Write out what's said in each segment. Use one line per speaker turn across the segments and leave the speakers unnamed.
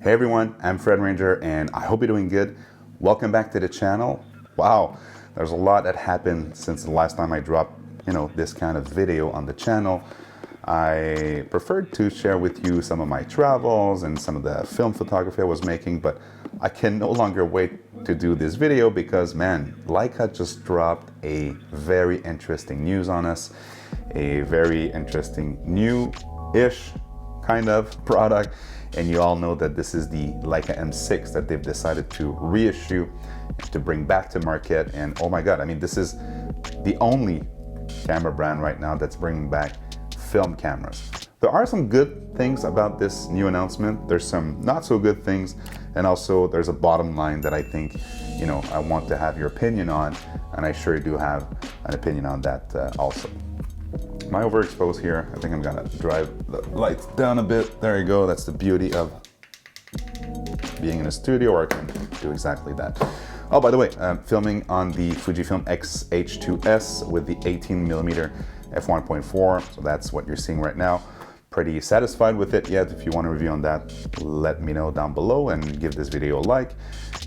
Hey everyone, I'm Fred Ranger and I hope you're doing good. Welcome back to the channel. Wow, there's a lot that happened since the last time I dropped, this kind of video on the channel. I preferred to share with you some of my travels and some of the film photography I was making, but I can no longer wait to do this video because, man, Leica just dropped a very interesting news on us, a very interesting new-ish kind of product. And you all know that this is the Leica M6 that they've decided to reissue, to bring back to market. And oh my God, I mean, this is the only camera brand right now that's bringing back film cameras. There are some good things about this new announcement. There's some not so good things. And also there's a bottom line that I think, I want to have your opinion on. And I sure do have an opinion on that also. Am I overexposed here? I think I'm gonna drive the lights down a bit. There you go. That's the beauty of being in a studio, or I can do exactly that. Oh, by the way, I'm filming on the Fujifilm X-H2S with the 18mm f1.4. So that's what you're seeing right now. Pretty satisfied with it yet. If you want a review on that, let me know down below and give this video a like.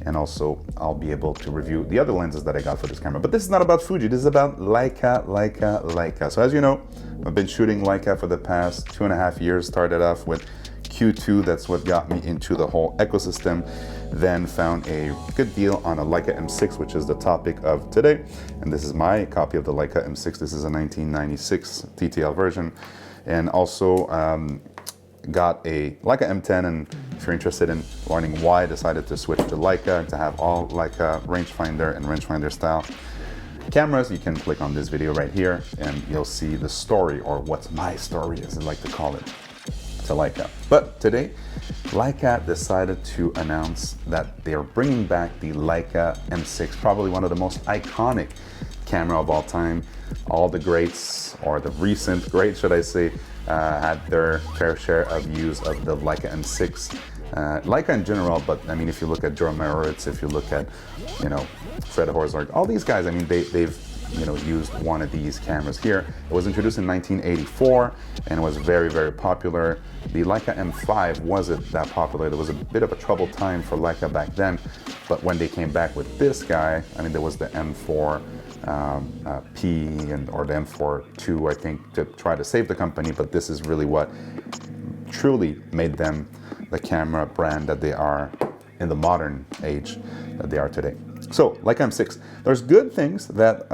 And also, I'll be able to review the other lenses that I got for this camera. But this is not about Fuji, this is about Leica. So as you know, I've been shooting Leica for the past 2.5 years. Started off with Q2, that's what got me into the whole ecosystem. Then found a good deal on a Leica M6, which is the topic of today. And this is my copy of the Leica M6. This is a 1996 TTL version. And also got a Leica M10, and if you're interested in learning why I decided to switch to Leica and to have all Leica rangefinder and rangefinder style cameras, you can click on this video right here and you'll see the story, or what's my story as I like to call it, to Leica. But today, Leica decided to announce that they are bringing back the Leica M6, probably one of the most iconic camera of all time. All the greats, or the recent greats, should I say, had their fair share of use of the Leica M6. Leica in general, but I mean, if you look at Jerome Meritz, if you look at, Fred Horsberg, all these guys, I mean, they've used one of these cameras here. It was introduced in 1984 and it was very, very popular. The Leica M5 wasn't that popular. There was a bit of a troubled time for Leica back then, but when they came back with this guy, I mean, there was the M4 P or the M4 II, I think, to try to save the company, but this is really what truly made them the camera brand that they are in the modern age that they are today. So, Leica M6, there's good things that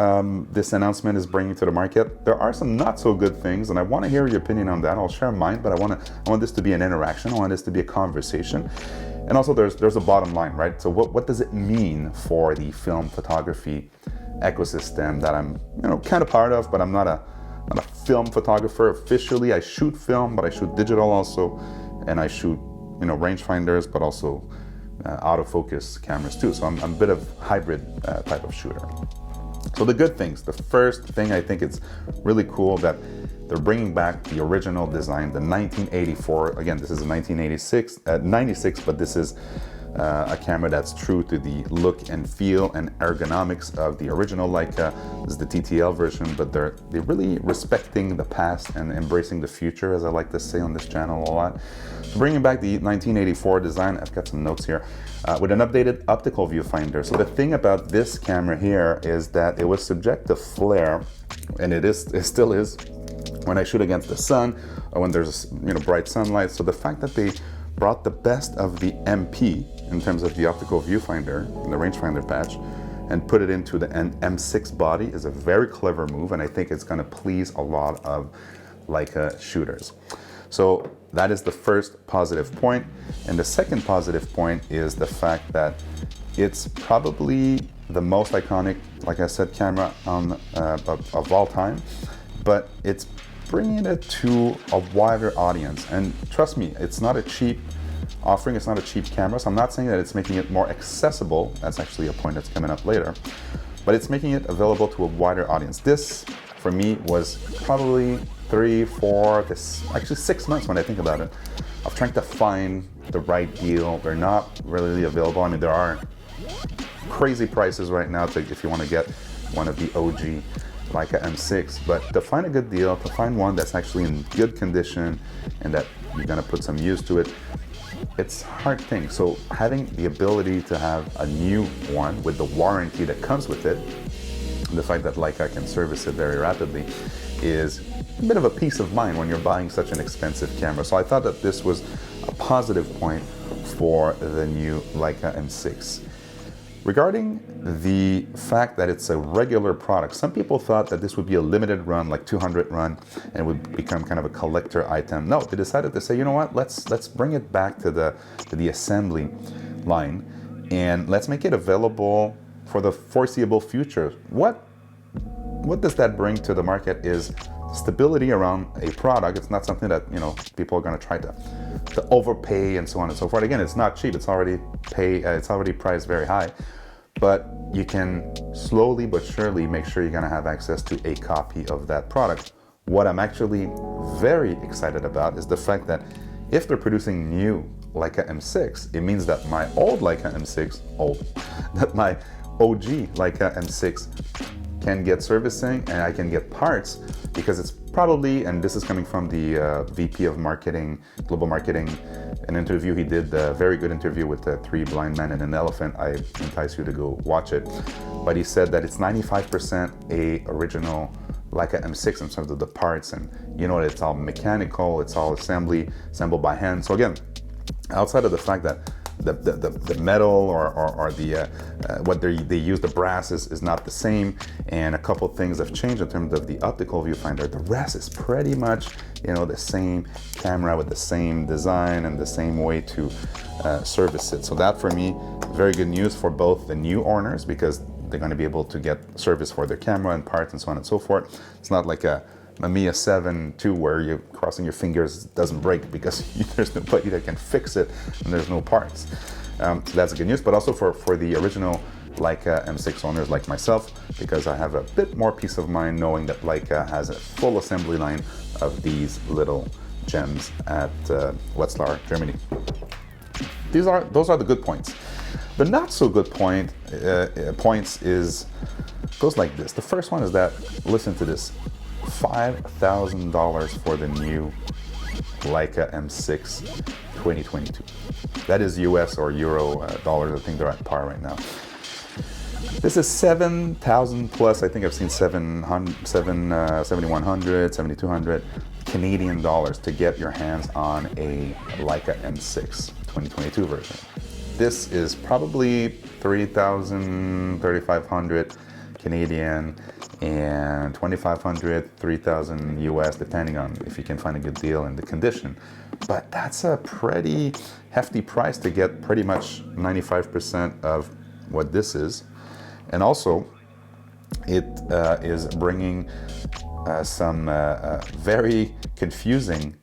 this announcement is bringing to the market. There are some not so good things, and I want to hear your opinion on that. I'll share mine, but I want this to be an interaction. I want this to be a conversation. And also there's a bottom line, right? So what does it mean for the film photography ecosystem that I'm kind of part of, but I'm not a film photographer officially. I shoot film, but I shoot digital also, and I shoot rangefinders, but also autofocus cameras too. So I'm a bit of hybrid type of shooter. So the good things, the first thing, I think it's really cool that they're bringing back the original design, the 1984. Again, this is a 96, but this is a camera that's true to the look and feel and ergonomics of the original Leica. This is the TTL version, but they're really respecting the past and embracing the future, as I like to say on this channel a lot. So bringing back the 1984 design, I've got some notes here, with an updated optical viewfinder. So the thing about this camera here is that it was subject to flare, and it still is when I shoot against the sun or when there's bright sunlight. So the fact that they brought the best of the MP in terms of the optical viewfinder and the rangefinder patch and put it into the M6 body is a very clever move, and I think it's going to please a lot of Leica shooters. So that is the first positive point. And the second positive point is the fact that it's probably the most iconic, like I said, camera of all time, but it's bringing it to a wider audience. And trust me, it's not a cheap offering, it's not a cheap camera. So I'm not saying that it's making it more accessible. That's actually a point that's coming up later, but it's making it available to a wider audience. This, for me, was probably 3, 4, actually 6 months when I think about it, of trying to find the right deal. They're not really available. I mean, there are crazy prices right now if you want to get one of the OG Leica M6, but to find a good deal, to find one that's actually in good condition and that you're gonna put some use to it, it's a hard thing. So having the ability to have a new one with the warranty that comes with it, the fact that Leica can service it very rapidly, is a bit of a peace of mind when you're buying such an expensive camera. So I thought that this was a positive point for the new Leica M6. Regarding the fact that it's a regular product, some people thought that this would be a limited run, like 200 run, and would become kind of a collector item. No, they decided to say, you know what, let's bring it back to the assembly line, and let's make it available for the foreseeable future. What does that bring to the market is stability around a product. It's not something that, you know, people are going to try to overpay and so on and so forth. Again, it's not cheap. It's already priced very high, but you can slowly but surely make sure you're going to have access to a copy of that product. What I'm actually very excited about is the fact that if they're producing new Leica M6, it means that my old Leica M6, that my OG Leica M6 can get servicing and I can get parts, because it's probably, and this is coming from the VP of Marketing, Global Marketing, an interview he did, a very good interview with the 3 Blind Men and an Elephant. I entice you to go watch it. But he said that it's 95% a original Leica M6 in terms of the parts, and you know, it's all mechanical, it's all assembled by hand. So again, outside of the fact that the metal or the what they use, the brass is not the same, and a couple things have changed in terms of the optical viewfinder. The rest is pretty much, you know, the same camera with the same design and the same way to service it. So that for me, very good news for both the new owners, because they're going to be able to get service for their camera and parts and so on and so forth. It's not like a Mamiya 7 II where you're crossing your fingers it doesn't break, because there's nobody that can fix it and there's no parts. So that's good news, but also for the original Leica M6 owners like myself, because I have a bit more peace of mind knowing that Leica has a full assembly line of these little gems at Wetzlar, Germany. Those are the good points. The not so good points goes like this. The first one is that, listen to this, $5,000 for the new Leica M6 2022. That is US or Euro dollars. I think they're at par right now. This is 7,000 plus. I think I've seen 7,100, 7,200 Canadian dollars to get your hands on a Leica M6 2022 version. This is probably 3,000, 3,500 Canadian and 2,500, 3,000 US, depending on if you can find a good deal and the condition. But that's a pretty hefty price to get pretty much 95% of what this is. And also, it is bringing some very confusing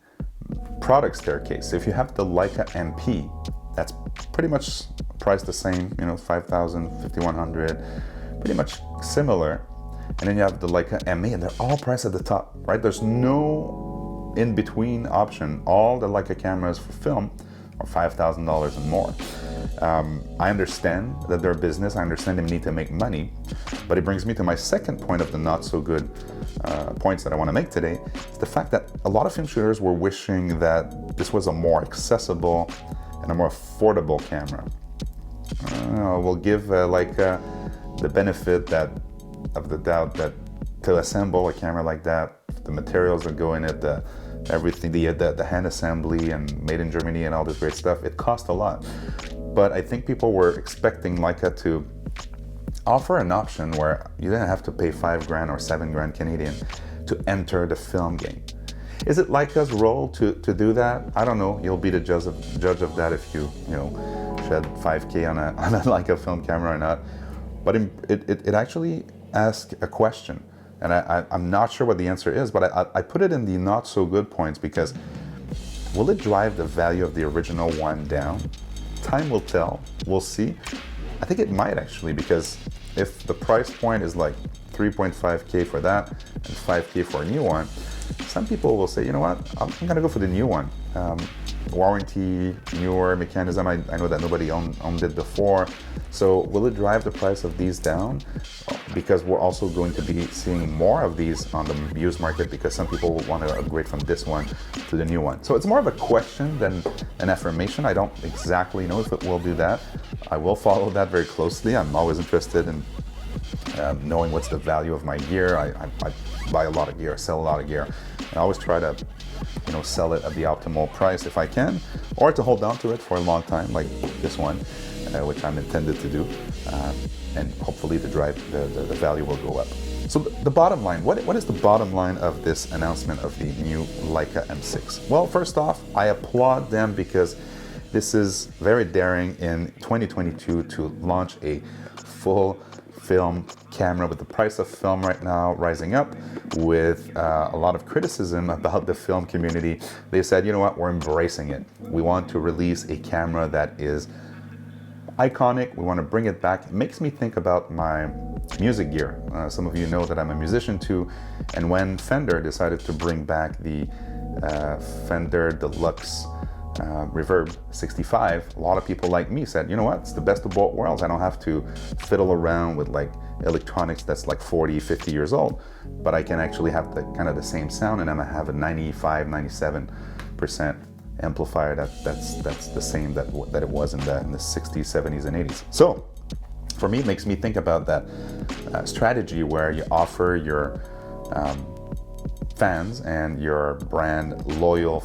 product staircase. If you have the Leica MP, that's pretty much priced the same, you know, 5,000, 5,100, pretty much similar. And then you have the Leica M8, and they're all priced at the top, right? There's no in-between option. All the Leica cameras for film are $5,000 and more. I understand that they're a business. I understand they need to make money. But it brings me to my second point of the not so good points that I want to make today. It's the fact that a lot of film shooters were wishing that this was a more accessible and a more affordable camera. We'll give Leica the benefit of the doubt that to assemble a camera like that, the materials that go in it, everything, the hand assembly and made in Germany and all this great stuff, it cost a lot. But I think people were expecting Leica to offer an option where you didn't have to pay $5,000 or $7,000 Canadian to enter the film game. Is it Leica's role to do that? I don't know. You'll be the judge of that if you shed $5,000 on a Leica film camera or not. But it actually asks a question, and I'm not sure what the answer is, but I put it in the not so good points, because will it drive the value of the original one down? Time will tell. We'll see. I think it might actually, because if the price point is like 3.5K for that and 5K for a new one, some people will say, you know what, I'm gonna go for the new one. Warranty, newer mechanism. I know that nobody owned it before. So will it drive the price of these down? because we're also going to be seeing more of these on the used market, because some people will want to upgrade from this one to the new one. So it's more of a question than an affirmation. I don't exactly know if it will do that. I will follow that very closely. I'm always interested in knowing what's the value of my gear. I buy a lot of gear, sell a lot of gear. I always try to sell it at the optimal price if I can, or to hold on to it for a long time, like this one, which I'm intended to do, and hopefully the value will go up. So the bottom line, what is the bottom line of this announcement of the new Leica M6? Well, first off, I applaud them because this is very daring in 2022 to launch a full film camera. With the price of film right now rising up, with a lot of criticism about the film community, they said, you know what, we're embracing it. We want to release a camera that is iconic. We want to bring it back. It makes me think about my music gear. Some of you know that I'm a musician too, and when Fender decided to bring back the Fender Deluxe Reverb 65, a lot of people like me said, you know what, it's the best of both worlds. I don't have to fiddle around with like electronics that's like 40, 50 years old, but I can actually have the kind of the same sound, and I have a 95, 97% amplifier that's the same that it was in the 60s, 70s, and 80s. So for me, it makes me think about that strategy where you offer your fans and your brand loyal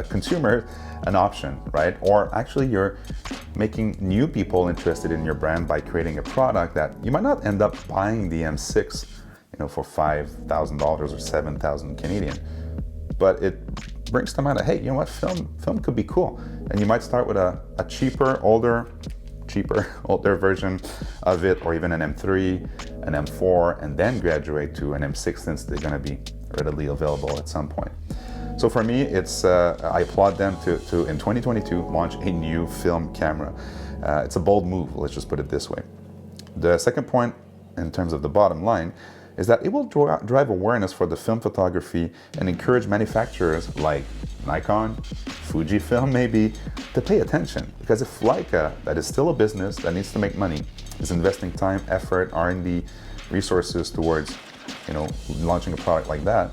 consumer an option, right? Or actually you're making new people interested in your brand by creating a product that you might not end up buying the M6, for $5,000 or 7,000 Canadian, but it brings them out of, hey, you know what, film could be cool. And you might start with a cheaper, older version of it, or even an M3, an M4, and then graduate to an M6, since they're going to be readily available at some point. So for me, it's I applaud them to in 2022 launch a new film camera. It's a bold move, let's just put it this way. The second point, in terms of the bottom line, is that it will drive awareness for the film photography and encourage manufacturers like Nikon, Fujifilm maybe, to pay attention. Because if Leica, that is still a business that needs to make money, is investing time, effort, R&D, resources towards launching a product like that,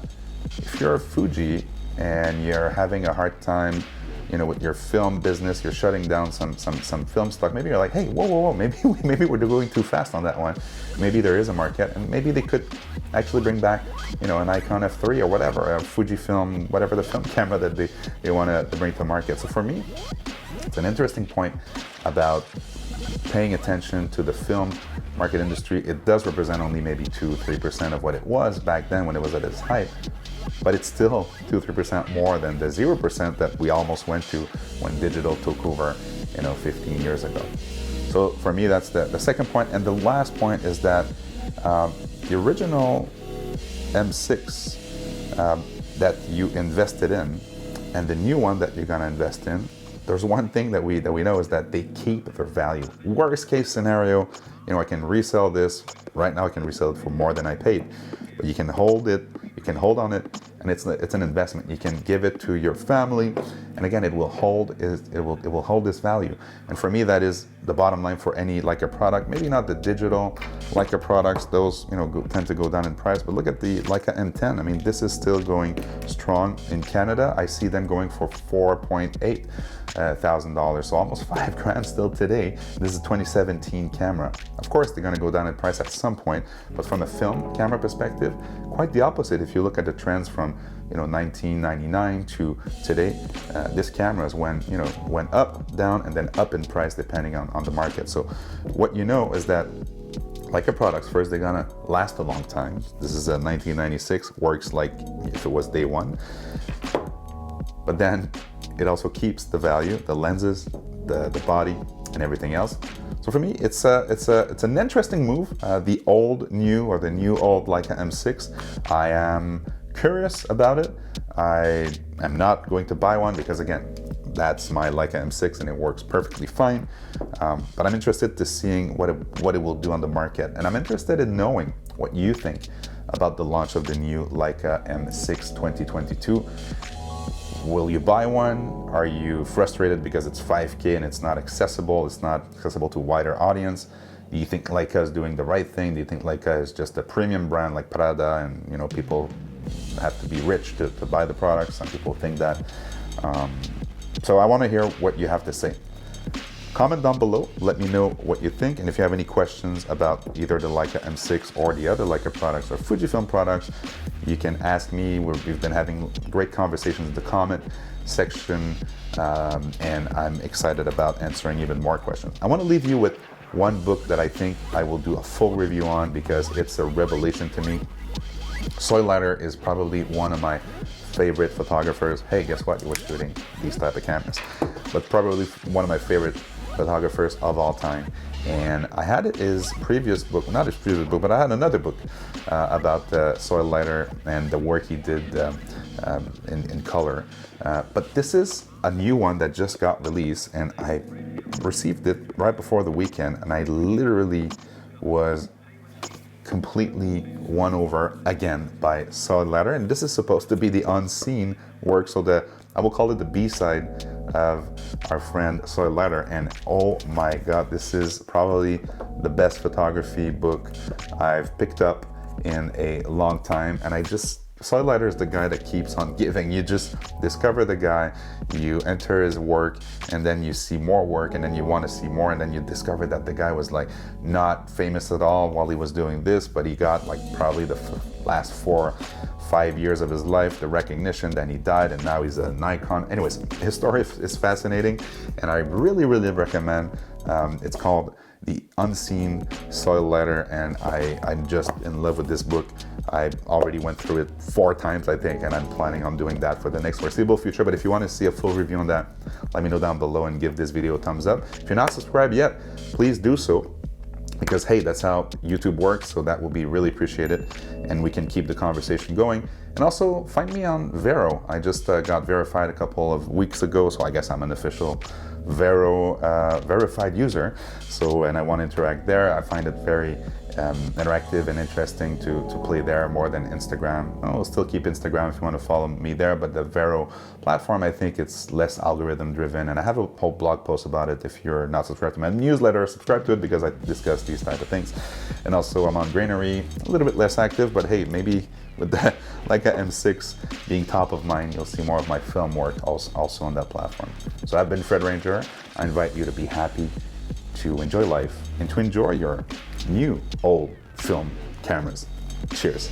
if you're a Fuji and you're having a hard time with your film business, you're shutting down some film stock, maybe you're like, hey, whoa, maybe we're going too fast on that one. Maybe there is a market, and maybe they could actually bring back an Nikon F3 or whatever, a Fujifilm, whatever the film camera that they want to bring to market. So for me, it's an interesting point about paying attention to the film market industry. It does represent only maybe 2-3% of what it was back then when it was at its height, but it's still 2-3% more than the 0% that we almost went to when digital took over 15 years ago. So for me, that's the second point. And the last point is that the original M6 that you invested in and the new one that you're going to invest in, there's one thing that we know, is that they keep their value. Worst case scenario, I can resell this. Right now I can resell it for more than I paid, but you can hold it, you can hold on it, and it's an investment. You can give it to your family, and again, it will hold this value. And for me, that is the bottom line for any Leica product. Maybe not the digital Leica products; those tend to go down in price. But look at the Leica M10. I mean, this is still going strong in Canada. I see them going for $4,800, so almost $5,000 still today. This is a 2017 camera. Of course, they're going to go down in price at some point, but from a film camera perspective, quite the opposite. If you look at the trends from 1999 to today, this camera went up, down, and then up in price depending on the market. So what is that Leica products, first, they're gonna last a long time. This is a 1996, works like if it was day one, but then it also keeps the value, the lenses, the body, and everything else. So for me, it's an interesting move. The old new, or the new old Leica M6. I am curious about it. I am not going to buy one because, again, that's my Leica M6 and it works perfectly fine. But I'm interested to seeing what it will do on the market, and I'm interested in knowing what you think about the launch of the new Leica M6 2022. Will you buy one? Are you frustrated because it's $5K and it's not accessible to a wider audience? Do you think Leica is doing the right thing? Do you think Leica is just a premium brand like Prada, and you know, people have to be rich to buy the products? Some people think that. So I want to hear what you have to say. Comment down below, let me know what you think, and if you have any questions about either the Leica M6 or the other Leica products or Fujifilm products, you can ask me. We've been having great conversations in the comment section, and I'm excited about answering even more questions. I want to leave you with one book that I think I will do a full review on because it's a revelation to me. Soylater is probably one of my favorite photographers. Hey, guess what? You were shooting these type of cameras. But probably one of my favorite photographers of all time. And I had his previous book, not his previous book, but I had another book about Soylater and the work he did in color. But this is a new one that just got released, and I received it right before the weekend, and I literally was completely won over again by Soylater. And this is supposed to be the unseen work, so I will call it the B-side of our friend Soylater. And oh my God, this is probably the best photography book I've picked up in a long time. And Soylater is the guy that keeps on giving. You just discover the guy, you enter his work, and then you see more work, and then you want to see more, and then you discover that the guy was like not famous at all while he was doing this, but he got like probably the last 4-5 years of his life, the recognition, then he died, and now he's an icon. Anyways, his story is fascinating, and I really recommend. It's called The Unseen Soylater, and I'm just in love with this book. I already went through it 4 times, I think, and I'm planning on doing that for the next foreseeable future. But if you want to see a full review on that, let me know down below and give this video a thumbs up. If you're not subscribed yet, please do so, because hey, that's how YouTube works, so that will be really appreciated, and we can keep the conversation going. And also find me on Vero. I just got verified a couple of weeks ago, so I guess I'm an official Vero verified user. So, and I want to interact there. I find it very interactive and interesting to play there more than Instagram. I'll still keep Instagram if you want to follow me there, but the Vero platform, I think it's less algorithm driven, and I have a whole blog post about it. If you're not subscribed to my newsletter, subscribe to it, because I discuss these type of things. And also I'm on Grainery, a little bit less active, but hey, maybe with that Leica M6 being top of mind, you'll see more of my film work also on that platform. So I've been Fred Ranger. I invite you to be happy, to enjoy life, and to enjoy your new old film cameras. Cheers.